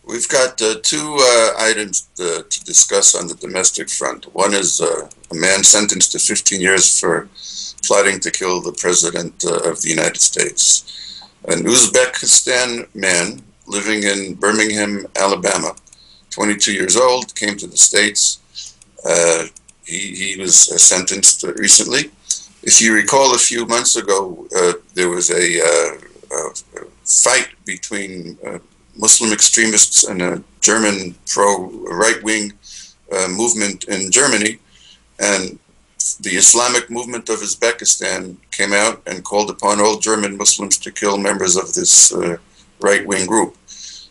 We've got two items to discuss on the domestic front. One is a man sentenced to 15 years for plotting to kill the President of the United States. An Uzbekistan man living in Birmingham, Alabama, 22 years old, came to the States. He was sentenced recently. If you recall, a few months ago, there was a fight between Muslim extremists and a German pro-right-wing movement in Germany, and the Islamic movement of Uzbekistan came out and called upon all German Muslims to kill members of this right-wing group.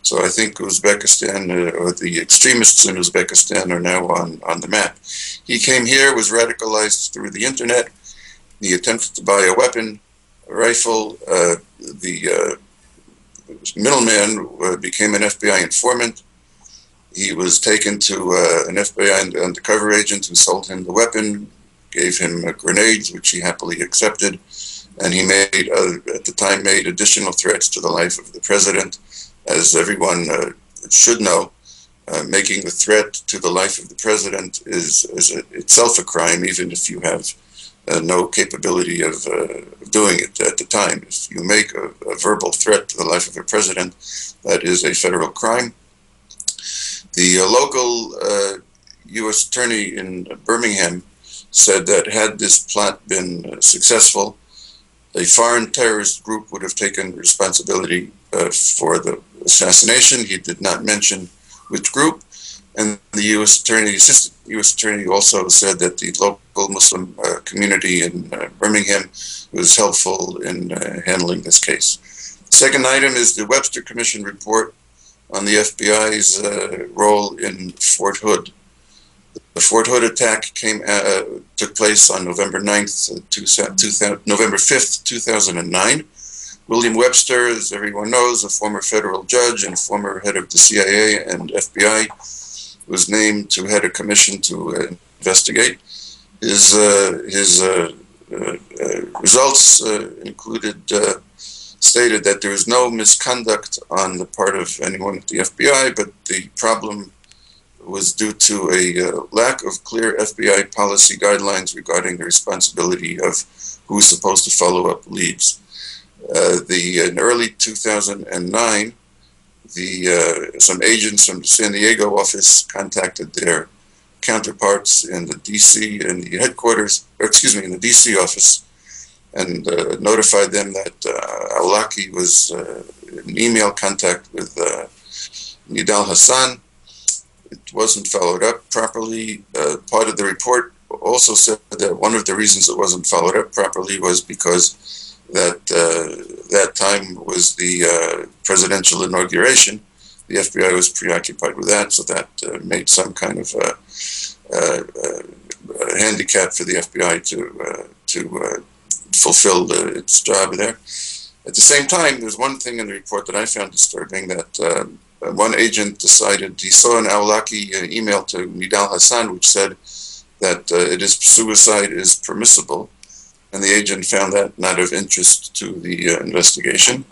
So I think Uzbekistan, or the extremists in Uzbekistan, are now on the map. He came here, was radicalized through the internet. He attempted to buy a weapon, a rifle. The middleman became an FBI informant. He was taken to an FBI undercover agent who sold him the weapon, gave him grenades, which he happily accepted, and he made, at the time, made additional threats to the life of the president. As everyone should know, making the threat to the life of the president is itself a crime, even if you have no capability of doing it at the time. If you make a verbal threat to the life of a president, that is a federal crime. The local U.S. attorney in Birmingham said that had this plot been successful, a foreign terrorist group would have taken responsibility for the assassination. He did not mention which group. And the U.S. attorney, assistant U.S. attorney, also said that the local Muslim community in Birmingham was helpful in handling this case. The second item is the Webster Commission report on the FBI's role in Fort Hood. The Fort Hood attack took place on November 5th, 2009. William Webster, as everyone knows, a former federal judge and former head of the CIA and FBI, was named to head a commission to investigate. His results stated that there was no misconduct on the part of anyone at the FBI, but the problem was due to a lack of clear FBI policy guidelines regarding the responsibility of who is supposed to follow up leads. In early 2009, some agents from the San Diego office contacted their counterparts in the DC, in the headquarters, in the DC office, and notified them that Awlaki was in email contact with Nidal Hassan. It wasn't followed up properly. Part of the report also said that one of the reasons it wasn't followed up properly was because that time was the presidential inauguration. The FBI was preoccupied with that, so that made some kind of handicap for the FBI to fulfill its job there. At the same time, there's one thing in the report that I found disturbing, that one agent decided, he saw an Awlaki email to Nidal Hassan, which said that suicide is permissible, and the agent found that not of interest to the investigation.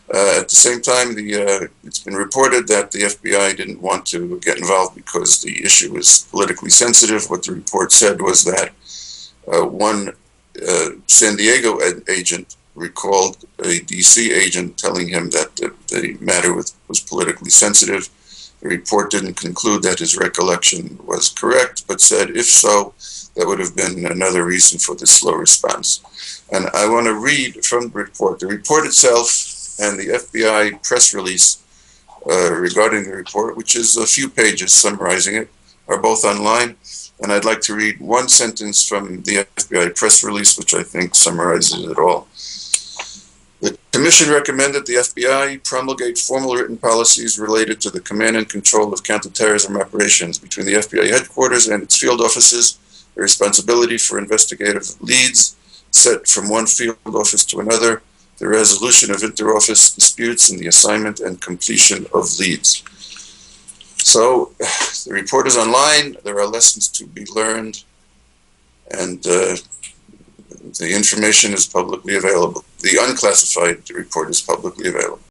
At the same time, it's been reported that the FBI didn't want to get involved because the issue was politically sensitive. What the report said was that one San Diego agent recalled a DC agent telling him that the matter was politically sensitive. The report didn't conclude that his recollection was correct, but said if so, that would have been another reason for the slow response. And I want to read from the report. The report itself and the FBI press release regarding the report, which is a few pages summarizing it, are both online. And I'd like to read one sentence from the FBI press release, which I think summarizes it all. The Commission recommended the FBI promulgate formal written policies related to the command and control of counterterrorism operations between the FBI headquarters and its field offices, the responsibility for investigative leads set from one field office to another, the resolution of inter-office disputes, and the assignment and completion of leads. So the report is online. There are lessons to be learned, and the information is publicly available. The unclassified report is publicly available.